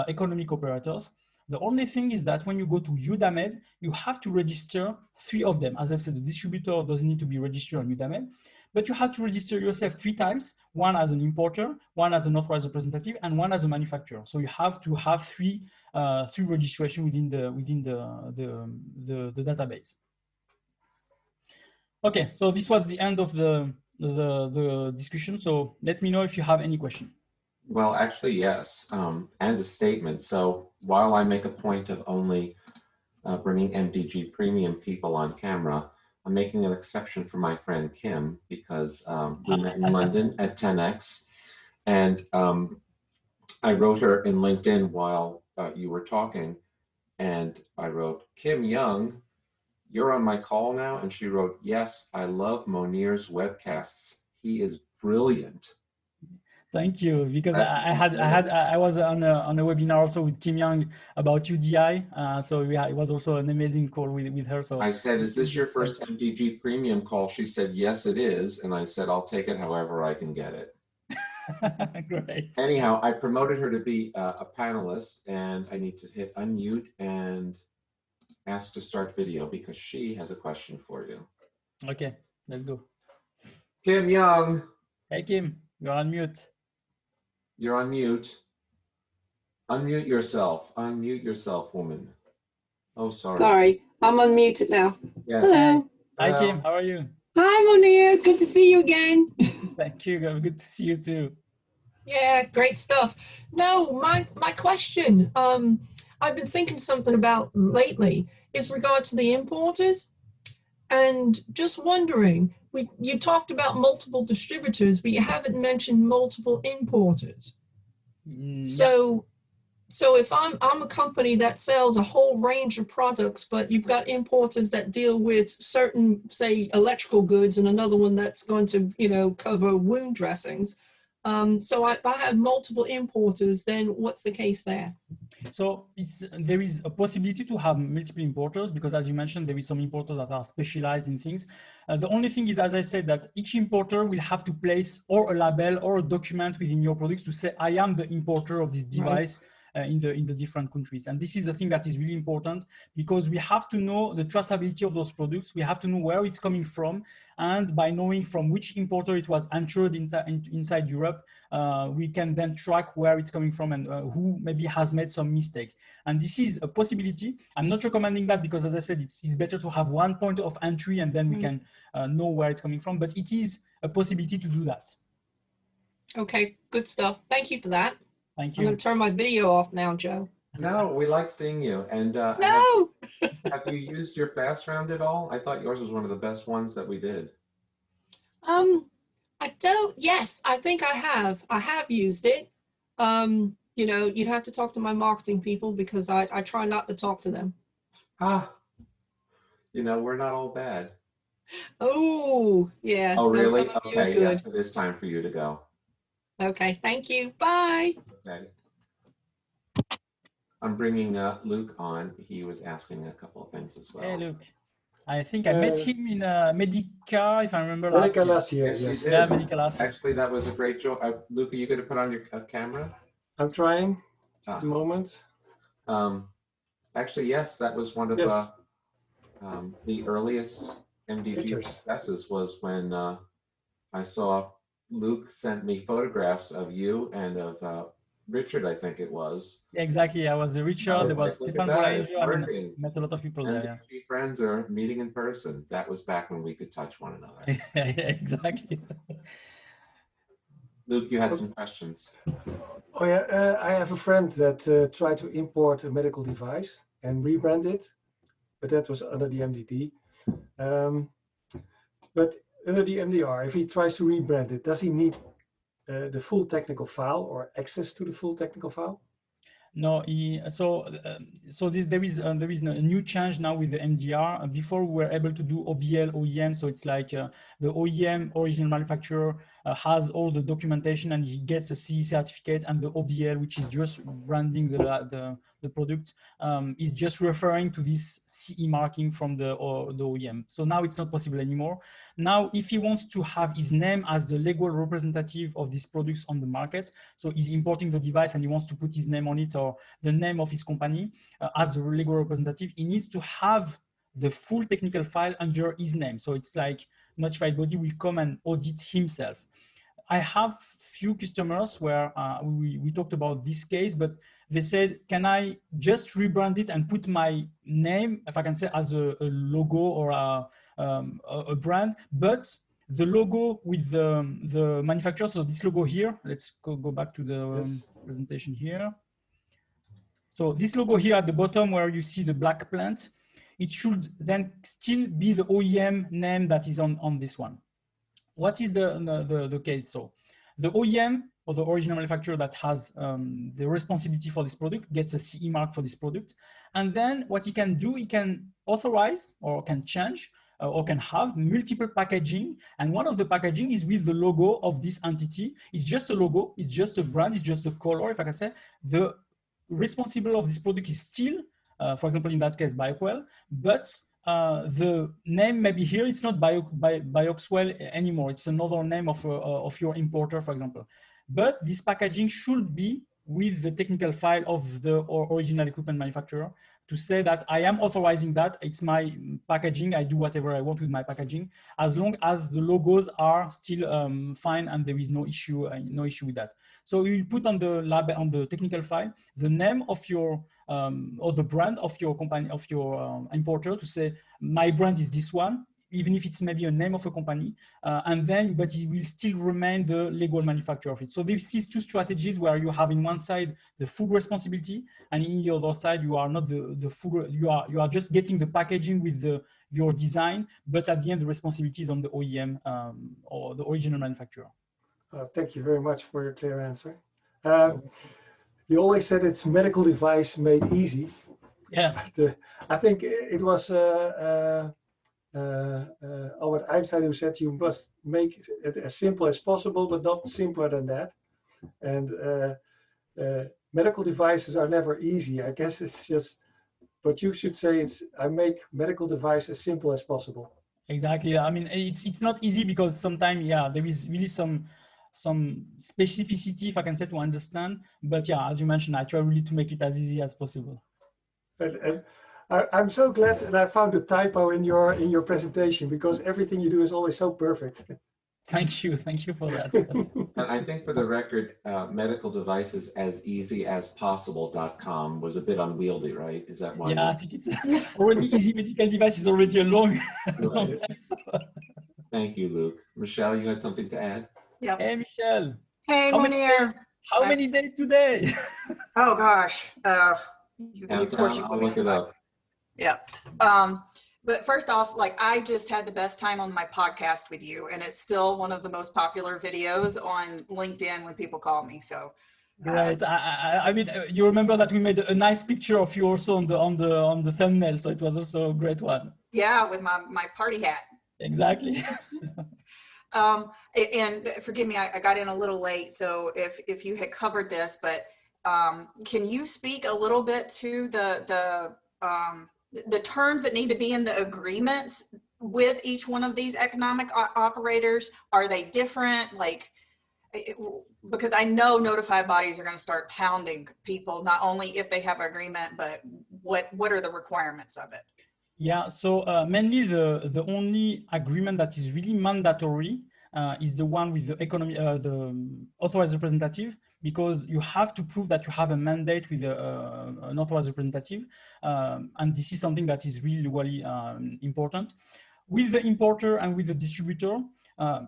economic operators. The only thing is that when you go to UDAMED, you have to register 3 of them. As I've said, the distributor doesn't need to be registered on UDAMED, but you have to register yourself 3 times, one as an importer, one as an authorized representative, and one as a manufacturer. So you have to have three registration within the database. Okay, so this was the end of the discussion. So let me know if you have any question. Well, actually, yes, and a statement. So while I make a point of only bringing MDG premium people on camera, I'm making an exception for my friend Kim, because we met in London at 10X, and I wrote her in LinkedIn while you were talking, and I wrote, Kim Young, you're on my call now? And she wrote, yes, I love Monir's webcasts. He is brilliant. Thank you, because I was on a webinar also with Kim Young about UDI, so it was also an amazing call with her. So I said, is this your first MDG premium call? She said, yes, it is. And I said, I'll take it however I can get it. Great. Anyhow, I promoted her to be a panelist, and I need to hit unmute and ask to start video because she has a question for you. Okay, let's go. Kim Young. Hey, Kim, you're on mute. You're on mute. Unmute yourself. Unmute yourself, woman. Oh, sorry. Sorry, I'm unmuted now. Yes. Hello. Hi, Kim. How are you? Hi, Monir. Good to see you again. Thank you. Good to see you too. Yeah, great stuff. No, my question, I've been thinking something about lately is regard to the importers, and just wondering, you talked about multiple distributors, but you haven't mentioned multiple importers. So if I'm a company that sells a whole range of products, but you've got importers that deal with certain, say, electrical goods, and another one that's going to, you know, cover wound dressings. So if I have multiple importers, then what's the case there? So there is a possibility to have multiple importers, because as you mentioned, there is some importers that are specialized in things. The only thing is, as I said, that each importer will have to place or a label or a document within your products to say, I am the importer of this device. Right. In the different countries. And this is the thing that is really important, because we have to know the traceability of those products. We have to know where it's coming from. And by knowing from which importer it was entered inside Europe, we can then track where it's coming from and who maybe has made some mistake. And this is a possibility. I'm not recommending that, because as I said, it's better to have one point of entry and then we can know where it's coming from. But it is a possibility to do that. Okay, good stuff. Thank you for that. Thank you. I'm going to turn my video off now, Joe. No, we like seeing you. And no. have you used your fast round at all? I thought yours was one of the best ones that we did. I don't. Yes, I think I have. I have used it. You know, you'd have to talk to my marketing people, because I try not to talk to them. You know, we're not all bad. Oh, yeah. Oh, really? No, okay, yes, it is time for you to go. Okay, thank you. Bye. Okay. I'm bringing Luke on. He was asking a couple of things as well. Hey, Luke. I think I met him in Medica, if I remember last year. Yes, yeah, Medica last year. Actually, that was a great joke. Luke, are you going to put on your camera? I'm trying. Just a moment. Actually, yes, that was one of the earliest MDG successes, was when I saw Luke sent me photographs of you and of Richard, I think it was. Exactly, I was Richard, there was Stefan Bolanger, I mean, met a lot of people there. Yeah. Friends are meeting in person. That was back when we could touch one another. Yeah, exactly. Luke, you had some questions. Oh yeah, I have a friend that tried to import a medical device and rebrand it, but that was under the MDD. But under the MDR, if he tries to rebrand it, does he need the full technical file or access to the full technical file? No, there is a new change now with the MDR. Before we were able to do OBL, OEM, so it's like the OEM, original manufacturer, has all the documentation and he gets a CE certificate, and the OBL, which is just branding the product, is just referring to this CE marking from the OEM. So now it's not possible anymore. Now, if he wants to have his name as the legal representative of these products on the market, so he's importing the device and he wants to put his name on it or the name of his company as a legal representative, he needs to have the full technical file under his name. So it's like notified body will come and audit himself. I have few customers where we talked about this case, but they said, can I just rebrand it and put my name, if I can say, as a logo or a brand, but the logo with the manufacturer, so this logo here, let's go back to the presentation here. So this logo here at the bottom where you see the black plant, it should then still be the OEM name that is on this one. What is the case? So the OEM or the original manufacturer that has the responsibility for this product gets a CE mark for this product. And then what he can do, he can authorize or can change or can have multiple packaging. And one of the packaging is with the logo of this entity. It's just a logo, it's just a brand, it's just a color, if I can say. The responsible of this product is still, for example, in that case, Bioquell, but the name maybe here, it's not Bioxwell anymore. It's another name of your importer, for example. But this packaging should be with the technical file of the original equipment manufacturer to say that I am authorizing that. It's my packaging. I do whatever I want with my packaging, as long as the logos are still fine and there is no issue with that. So you will put on the lab, on the technical file, the name of your or the brand of your company, of your importer, to say my brand is this one, even if it's maybe a name of a company, and then, but it will still remain the legal manufacturer of it. So this is two strategies where you have in one side the full responsibility, and in the other side you are not the full, you are just getting the packaging with your design, but at the end the responsibility is on the OEM or the original manufacturer. Thank you very much for your clear answer. You always said it's medical device made easy. Yeah. I think it was Albert Einstein who said you must make it as simple as possible, but not simpler than that. And medical devices are never easy. I guess it's just, but you should say it's, I make medical device as simple as possible. Exactly. I mean, it's not easy because sometimes, yeah, there is really some specificity, if I can say, to understand. But yeah, as you mentioned, I try really to make it as easy as possible. And I'm so glad that I found a typo in your presentation, because everything you do is always so perfect. Thank you for that. And I think for the record, medical devices as easy as possible.com was a bit unwieldy, right? Is that why? Yeah, I think it's already easy medical device is already a long. Thank you, Luc. Michelle, you had something to add? Yep. Hey, Michelle. Hey, Monir. How many days today? Oh gosh. I'll look it up. Yeah. But first off, like, I just had the best time on my podcast with you, and it's still one of the most popular videos on LinkedIn when people call me. So Great. I mean, you remember that we made a nice picture of you also on the thumbnail, so it was also a great one. yeah, with my party hat. Exactly. And forgive me, I got in a little late, so if you had covered this, but can you speak a little bit to the terms that need to be in the agreements with each one of these economic operators? Are they different? Like, because I know notified bodies are going to start pounding people, not only if they have an agreement, but what are the requirements of it? Yeah, so mainly the only agreement that is really mandatory is the one with the authorized representative, because you have to prove that you have a mandate with an authorized representative, and this is something that is really important. With the importer and with the distributor, I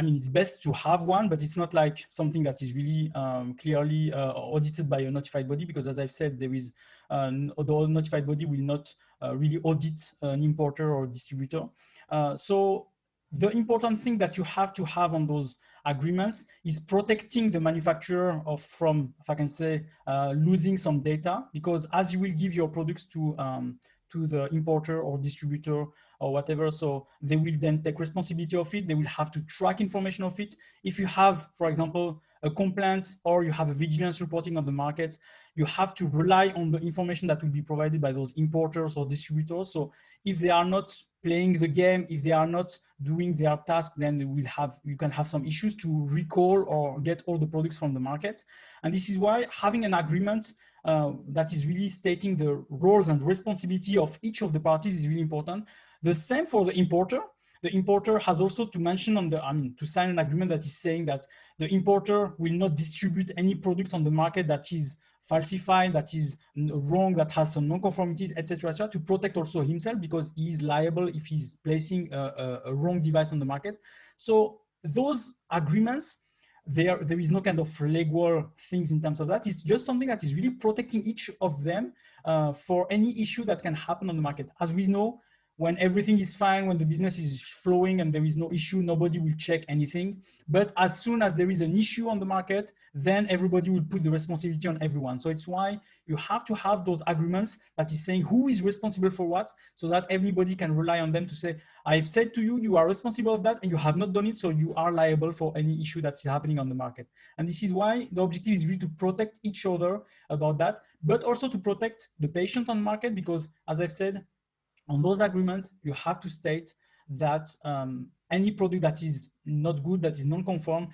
mean, it's best to have one, but it's not like something that is really clearly audited by a notified body, because as I've said, there is the notified body will not really audit an importer or distributor. So the important thing that you have to have on those agreements is protecting the manufacturer from, if I can say, losing some data, because as you will give your products to to the importer or distributor or whatever. So they will then take responsibility of it. They will have to track information of it. If you have, for example, a complaint or you have a vigilance reporting on the market, you have to rely on the information that will be provided by those importers or distributors. So if they are not playing the game, if they are not doing their task, then you can have some issues to recall or get all the products from the market. And this is why having an agreement that is really stating the roles and responsibility of each of the parties is really important. The same for the importer. The importer has also to mention to sign an agreement that is saying that the importer will not distribute any product on the market that is falsified, that is wrong, that has some non-conformities, etc., to protect also himself, because he is liable if he's placing a wrong device on the market. So those agreements, there is no kind of legal things in terms of that. It's just something that is really protecting each of them for any issue that can happen on the market. As we know, when everything is fine, when the business is flowing and there is no issue, nobody will check anything. But as soon as there is an issue on the market, then everybody will put the responsibility on everyone. So it's why you have to have those agreements that is saying who is responsible for what, so that everybody can rely on them to say, I've said to you, you are responsible of that and you have not done it, so you are liable for any issue that is happening on the market. And this is why the objective is really to protect each other about that, but also to protect the patient on the market, because as I've said, on those agreements, you have to state that any product that is not good, that is non-conform,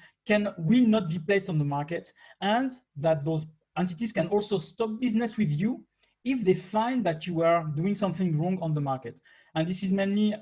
will not be placed on the market, and that those entities can also stop business with you if they find that you are doing something wrong on the market. And this is mainly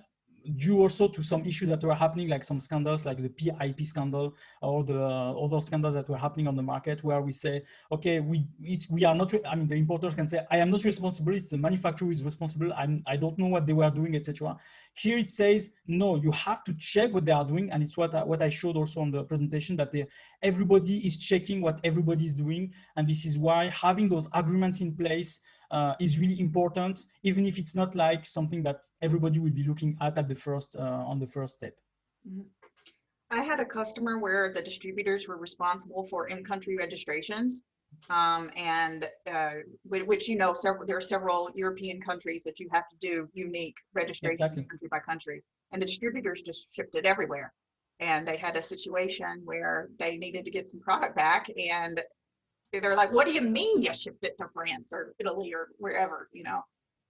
due also to some issues that were happening, like some scandals, like the PIP scandal or the other scandals that were happening on the market, where we say, okay, we are not, the importers can say, I am not responsible, it's the manufacturer who is responsible, I don't know what they were doing, etc. Here it says, no, you have to check what they are doing, and it's what I showed also on the presentation, that everybody is checking what everybody is doing, and this is why having those agreements in place is really important, even if it's not like something that everybody will be looking at the first on the first step. Mm-hmm. I had a customer where the distributors were responsible for in-country registrations, which there are several European countries that you have to do unique registration country by country, and the distributors just shipped it everywhere. And they had a situation where they needed to get some product back, and they're like, what do you mean you shipped it to France or Italy or wherever,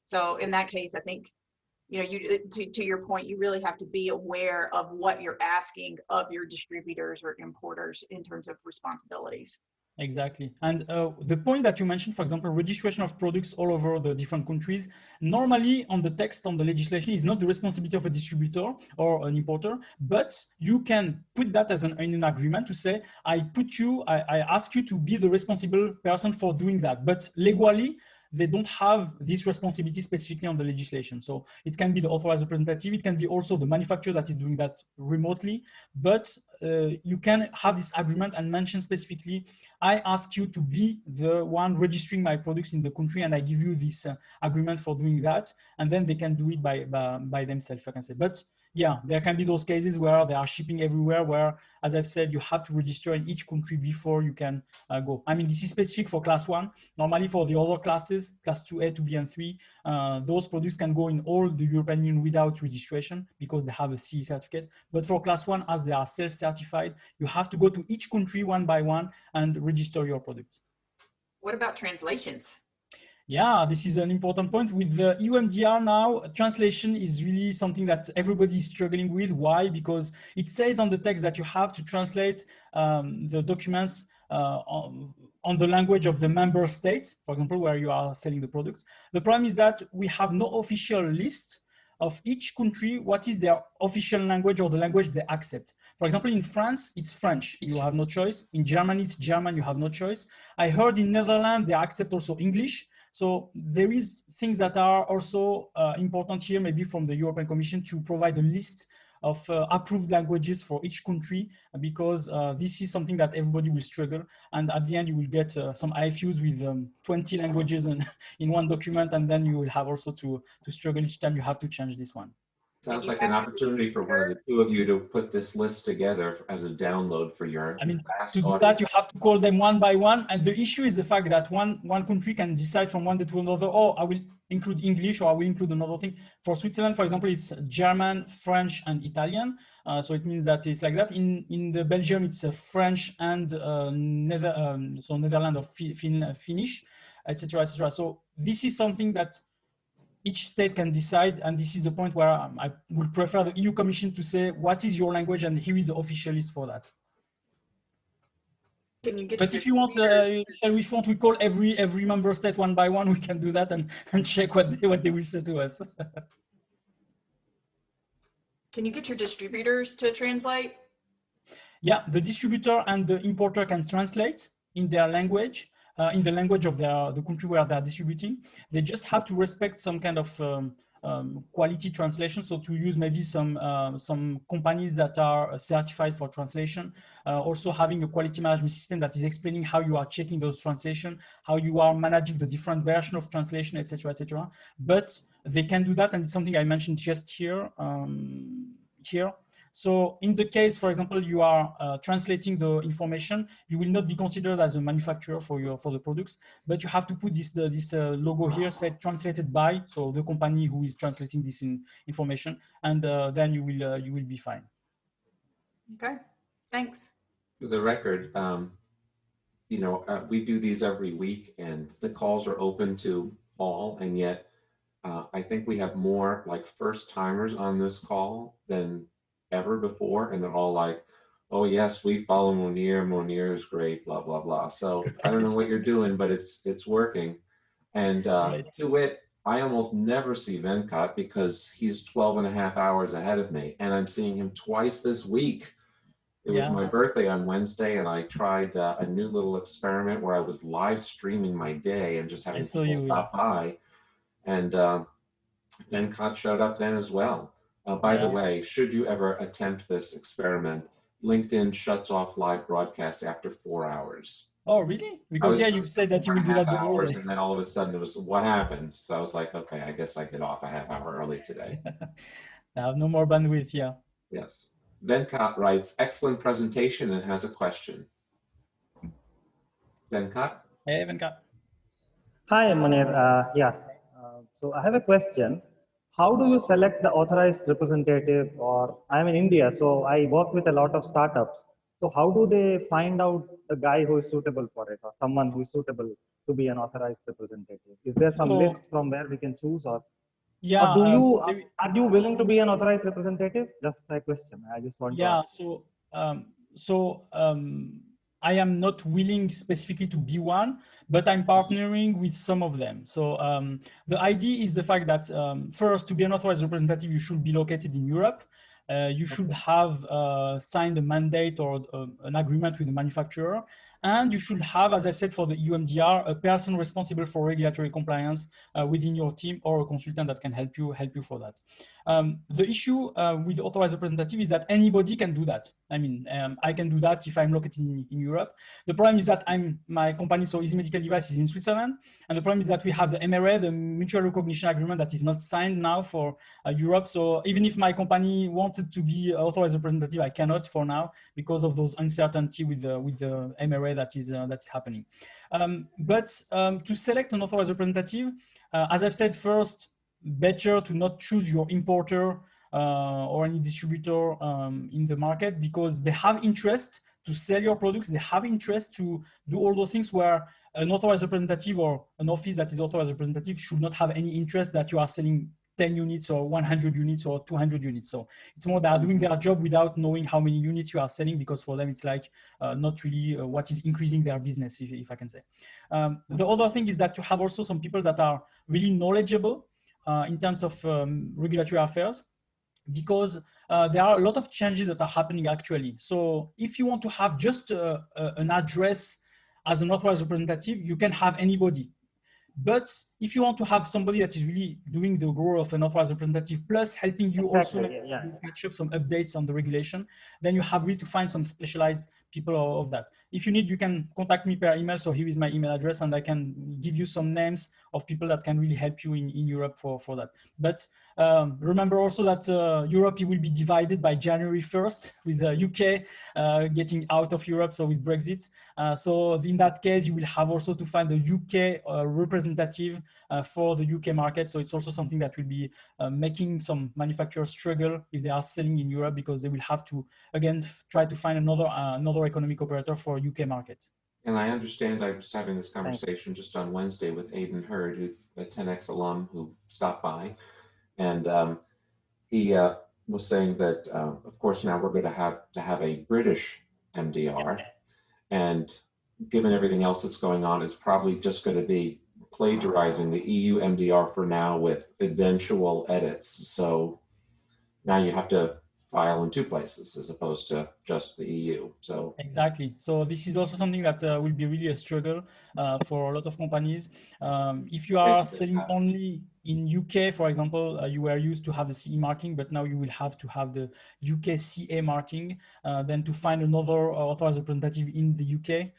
So in that case, I think, to your point, you really have to be aware of what you're asking of your distributors or importers in terms of responsibilities. Exactly. And the point that you mentioned, for example, registration of products all over the different countries, normally on the text, on the legislation, is not the responsibility of a distributor or an importer, but you can put that as in an agreement to say, I ask you to be the responsible person for doing that. But legally, they don't have this responsibility specifically on the legislation. So it can be the authorized representative, it can be also the manufacturer that is doing that remotely, but you can have this agreement and mention specifically, I ask you to be the one registering my products in the country, and I give you this agreement for doing that, and then they can do it by themselves, I can say. But yeah, there can be those cases where they are shipping everywhere, where, as I've said, you have to register in each country before you can go. This is specific for class 1. Normally for the other classes, class 2A, 2B, and 3, those products can go in all the European Union without registration because they have a CE certificate. But for class 1, as they are self-certified, you have to go to each country one by one and register your products. What about translations? Yeah, this is an important point. With the EU MDR now, translation is really something that everybody is struggling with. Why? Because it says on the text that you have to translate the documents on the language of the member state, for example, where you are selling the products. The problem is that we have no official list of each country, what is their official language or the language they accept. For example, in France, it's French, you have no choice. In Germany, it's German, you have no choice. I heard in Netherlands, they accept also English. So there is things that are also important here, maybe from the European Commission, to provide a list of approved languages for each country, because this is something that everybody will struggle. And at the end, you will get some IFUs with 20 languages in one document, and then you will have also to struggle each time you have to change this one. Sounds like an opportunity for one of the two of you to put this list together as a download for your to do that, you have to call them one by one. And the issue is the fact that one country can decide from one day to another, oh, include English, or I will include another thing. For Switzerland, for example, it's German, French, and Italian. So it means that it's like that. In the Belgium, it's French and Netherlands or Finnish, etc., etc. So this is something that each state can decide, and this is the point where I would prefer the EU Commission to say, what is your language, and here is the official list for that. Can you get But if you want, we call every member state one by one, we can do that and check what they will say to us. Can you get your distributors to translate? Yeah, the distributor and the importer can translate in their language, in the language of the country where they're distributing. They just have to respect some kind of quality translation. So to use maybe some companies that are certified for translation, also having a quality management system that is explaining how you are checking those translation, how you are managing the different version of translation, etc., etc. But they can do that, and it's something I mentioned just here. So in the case, for example, you are translating the information, you will not be considered as a manufacturer for the products, but you have to put this logo here, said translated by, so the company who is translating this information, and then you will be fine. Okay, thanks. For the record, you know, we do these every week, and the calls are open to all, and yet I think we have more like first timers on this call than ever before, and they're all like, oh yes, we follow Monir is great, blah blah blah. So I don't know what you're doing, but it's working. And to wit, I almost never see Venkat because he's 12.5 hours ahead of me, and I'm seeing him twice this week. It was my birthday on Wednesday, and I tried a new little experiment where I was live streaming my day and just having people stop by, and Venkat showed up then as well. By the way, should you ever attempt this experiment, LinkedIn shuts off live broadcasts after 4 hours. Oh, really? Because you said that you will do that the whole day. And then all of a sudden it was, what happened? So I was like, okay, I guess I get off a half hour early today. I have no more bandwidth, yeah. Yes. Venkat writes, excellent presentation, and has a question. Venkat? Hey, Venkat. Hi, Monir. So I have a question. How do you select the authorized representative? Or I'm in India, so I work with a lot of startups. So how do they find out the guy who is suitable for it, or someone who is suitable to be an authorized representative? Is there some list from where we can choose, or are you willing to be an authorized representative? Just a question. I just want to ask. I am not willing specifically to be one, but I'm partnering with some of them. So the idea is the fact that first, to be an authorized representative, you should be located in Europe. You should have signed a mandate or an agreement with the manufacturer. And you should have, as I've said, for the EUMDR, a person responsible for regulatory compliance within your team, or a consultant that can help you for that. The issue with the authorized representative is that anybody can do that. I mean, I can do that if I'm located in Europe. The problem is that my company, so Easy Medical Device, is in Switzerland. And the problem is that we have the MRA, the Mutual Recognition Agreement, that is not signed now for Europe. So even if my company wanted to be authorized representative, I cannot for now because of those uncertainty with the MRA that's happening. But to select an authorized representative, as I've said, first, better to not choose your importer or any distributor in the market, because they have interest to sell your products. They have interest to do all those things, where an authorized representative or an office that is authorized representative should not have any interest that you are selling 10 units or 100 units or 200 units. So it's more they are doing their job without knowing how many units you are selling, because for them it's like not really what is increasing their business, if I can say. The other thing is that you have also some people that are really knowledgeable in terms of regulatory affairs, because there are a lot of changes that are happening actually. So if you want to have just an address as an authorized representative, you can have anybody. But if you want to have somebody that is really doing the role of an authorized representative, plus helping you also catch up some updates on the regulation, then you have really to find some specialized people of that. If you need, you can contact me per email. So here is my email address, and I can give you some names of people that can really help you in Europe for that. But remember also that Europe will be divided by January 1st, with the UK getting out of Europe, so with Brexit. So in that case, you will have also to find a UK representative for the UK market. So it's also something that will be making some manufacturers struggle if they are selling in Europe, because they will have to, again, try to find another economic operator for UK market. And I understand I was having this conversation just on Wednesday with Aidan Hurd, who's a 10X alum who stopped by. And he was saying that, of course, now we're going to have a British MDR. And given everything else that's going on, it's probably just going to be plagiarizing the EU MDR for now with eventual edits. So now you have to file in two places as opposed to just the EU. So exactly. So this is also something that will be really a struggle for a lot of companies. If you are selling only in UK, for example, you were used to have the CE marking, but now you will have to have the UK CA marking. Then to find another authorized representative in the UK,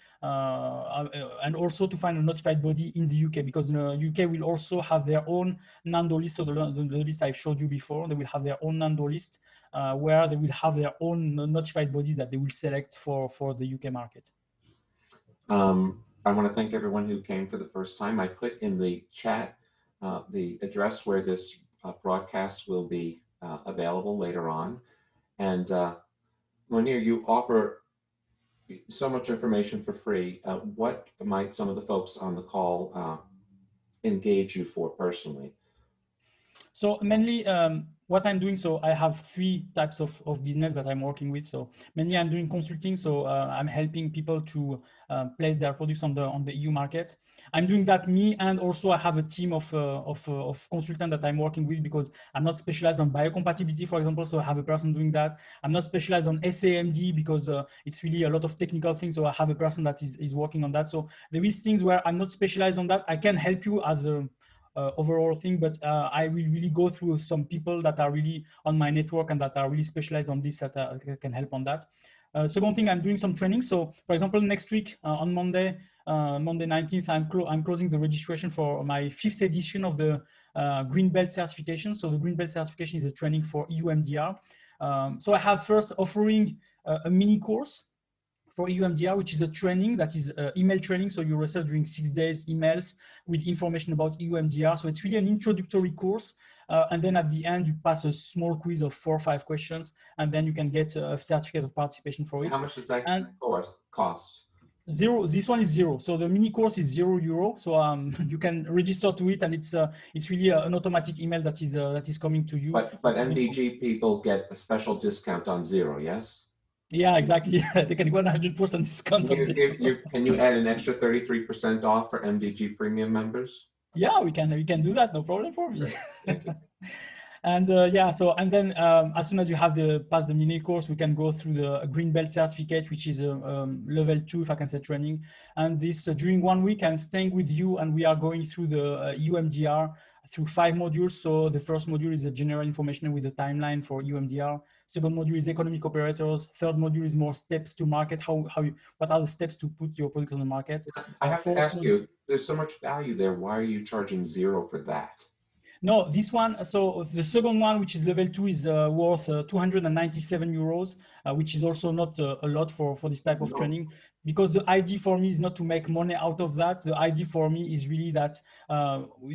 and also to find a notified body in the UK, because the UK will also have their own NANDO list. So the list I showed you before, they will have their own NANDO list. Where they will have their own notified bodies that they will select for the UK market. I want to thank everyone who came for the first time. I put in the chat the address where this broadcast will be available later on. And Monir, you offer so much information for free. What might some of the folks on the call engage you for personally? So mainly what I'm doing, so I have three types of business that I'm working with. So mainly I'm doing consulting. So I'm helping people to place their products on the EU market. I'm doing that me, and also I have a team of consultants that I'm working with, because I'm not specialized on biocompatibility, for example. So I have a person doing that. I'm not specialized on SAMD because it's really a lot of technical things. So I have a person that is working on that. So there is things where I'm not specialized on that. I can help you as a overall thing, but I will really go through some people that are really on my network and that are really specialized on this, that can help on that. Second thing, I'm doing some training. So for example, next week on Monday 19th, I'm closing the registration for my 5th edition of the Green Belt certification. So the Green Belt certification is a training for EU MDR. So I have first offering a mini course for EU MDR, which is a training that is email training. So you receive during 6 days emails with information about EU MDR. So it's really an introductory course. And then at the end, you pass a small quiz of 4 or 5 questions, and then you can get a certificate of participation for it. How much does that cost? Zero. This one is zero. So the mini course is €0. So you can register to it, and it's really an automatic email that is coming to you. But MDG people get a special discount on zero, yes? Yeah, exactly. They can go 100% discount. Can you add an extra 33% off for MDG premium members? Yeah, we can do that. No problem for me. Thank you. And yeah, so and then as soon as you have pass the mini course, we can go through the Green Belt certificate, which is a level 2, if I can say, training. And this during 1 week, I'm staying with you, and we are going through the EU MDR through 5 modules. So the first module is a general information with a timeline for EU MDR. Second module is economic operators. Third module is more steps to market. What are the steps to put your product on the market? I have to ask you, there's so much value there. Why are you charging zero for that? No, this one, so the second one, which is level 2, is worth €297, which is also not a lot for this type of training, because the idea for me is not to make money out of that. The idea for me is really that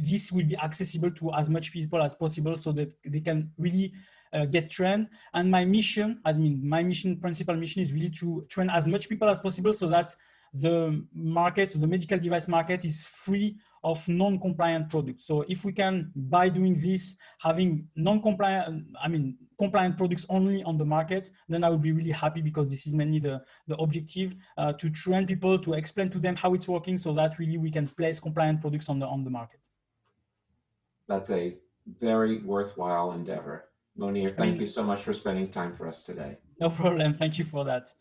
this will be accessible to as much people as possible, so that they can really get trained. And my mission, principal mission is really to train as much people as possible, so that the market, the medical device market, is free of non-compliant products. So if we can, by doing this, having non-compliant, compliant products only on the market, then I would be really happy, because this is mainly the objective, to train people, to explain to them how it's working, so that really we can place compliant products on the market. That's a very worthwhile endeavor. Monir, thank you so much for spending time for us today. No problem. Thank you for that.